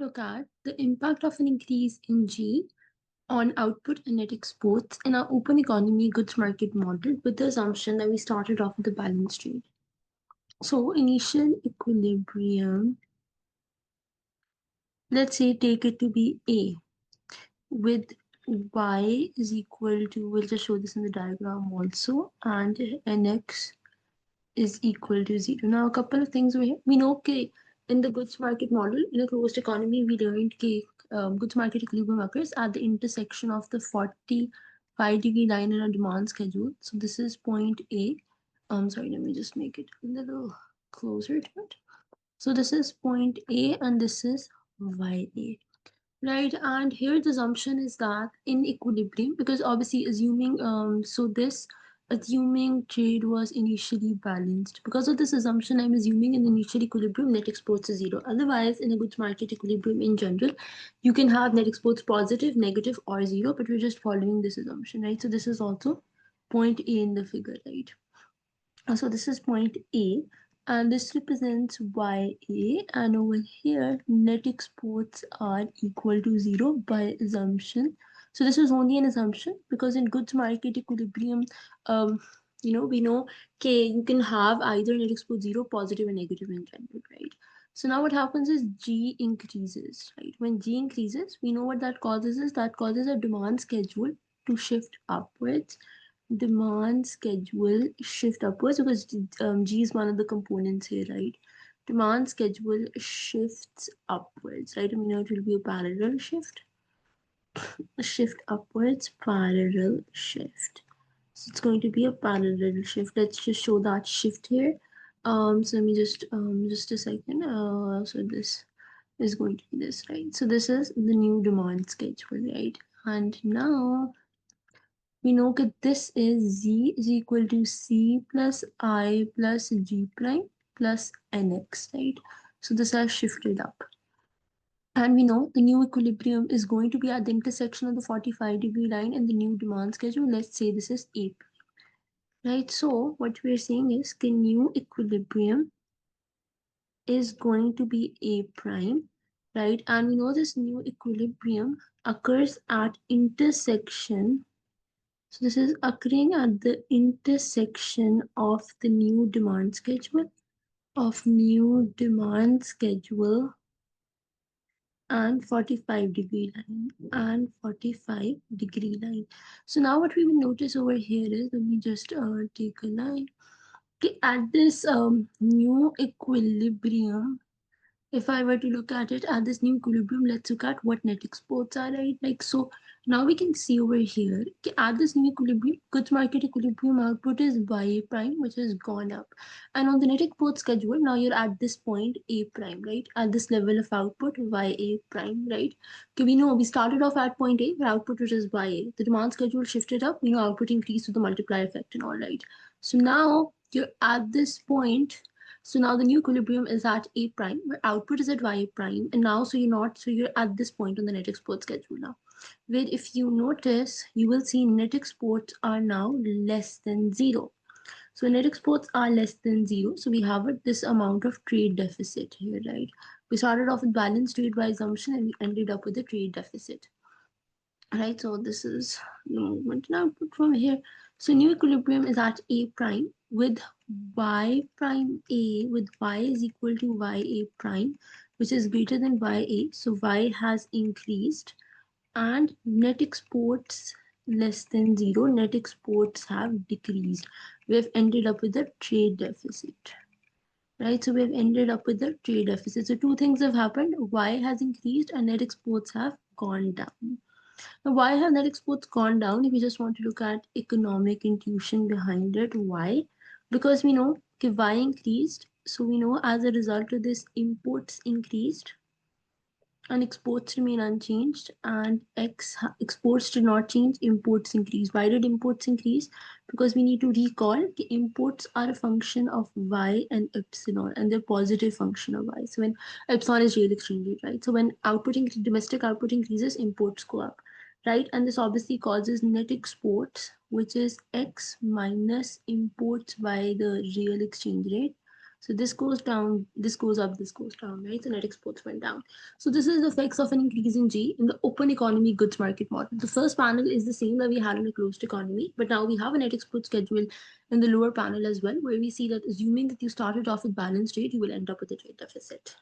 look at the impact of an increase in G on output and net exports in our open economy goods market model with the assumption that we started off with the balance trade. So initial equilibrium, let's say take it to be A with y is equal to, we'll just show this in the diagram also, and nx is equal to 0. Now, a couple of things we know in the goods market model, in a closed economy, we learned goods market equilibrium occurs at the intersection of the 45-degree line in a demand schedule. So this is point A. Sorry, let me just make it a little closer to it. So this is point A and this is YA. Right, and here the assumption is that in equilibrium, because obviously assuming assuming trade was initially balanced. Because of this assumption, I'm assuming in the initial equilibrium net exports is 0. Otherwise, in a goods market equilibrium in general, you can have net exports positive, negative, or 0, but we're just following this assumption, right? So this is also point A in the figure, right? So this is point A, and this represents YA, and over here net exports are equal to 0 by assumption. So this is only an assumption because in goods market equilibrium, we know you can have either net export 0, positive, and negative in general, right? So now what happens is G increases, right? When G increases, we know what that causes is that causes a demand schedule to shift upwards. Demand schedule shift upwards because G is one of the components here, right? Demand schedule shifts upwards, right? I mean, it will be a parallel shift. A shift upwards, parallel shift. So it's going to be a parallel shift. Let's just show that shift here. So let me just a second. So this is going to be this, right? So this is the new demand schedule, right? And now we know that this is Z is equal to C plus I plus G prime plus NX, right? So this has shifted up. And we know the new equilibrium is going to be at the intersection of the 45-degree line and the new demand schedule. Let's say this is A, right? So what we're saying is the new equilibrium is going to be A prime, right? And we know this new equilibrium occurs at intersection. So this is occurring at the intersection of the new demand schedule and 45-degree line and 45-degree line. So now what we will notice over here is, let me just take a line. Okay, at this new equilibrium, if I were to look at it at this new equilibrium, let's look at what net exports are, right? Like, so now we can see over here, at this new equilibrium, goods market equilibrium output is YA prime, which has gone up. And on the net export schedule, now you're at this point A prime, right? At this level of output, YA prime, right? Okay, we know we started off at point A, where output which is YA. The demand schedule shifted up, we know output increased with the multiplier effect and all, right? So now you're at this point. So now the new equilibrium is at A prime, where output is at Y prime, and now so you're at this point on the net export schedule now, where if you notice, you will see net exports are now less than 0. So net exports are less than 0, so we have this amount of trade deficit here, right? We started off with balanced trade by assumption, and we ended up with a trade deficit. Right, so this is the movement in output from here. So new equilibrium is at A prime with Y prime A, with Y is equal to YA prime, which is greater than YA. So Y has increased, and net exports less than 0. Net exports have decreased. We have ended up with a trade deficit. Right, so we have ended up with a trade deficit. So two things have happened. Y has increased and net exports have gone down. Now, why have net exports gone down? If we just want to look at economic intuition behind it, why? Because we know Y increased, so we know as a result of this, imports increased and exports remain unchanged, and exports did not change, imports increased. Why did imports increase? Because we need to recall imports are a function of Y and epsilon, and they're positive function of Y. So when epsilon is real exchange rate, right? So when domestic output increases, imports go up, right? And this obviously causes net exports, which is X minus imports by the real exchange rate. So this goes down, this goes up, this goes down, right? So net exports went down. So this is the effects of an increase in G in the open economy goods market model. The first panel is the same that we had in a closed economy, but now we have a net export schedule in the lower panel as well, where we see that assuming that you started off with balanced trade, you will end up with a trade deficit.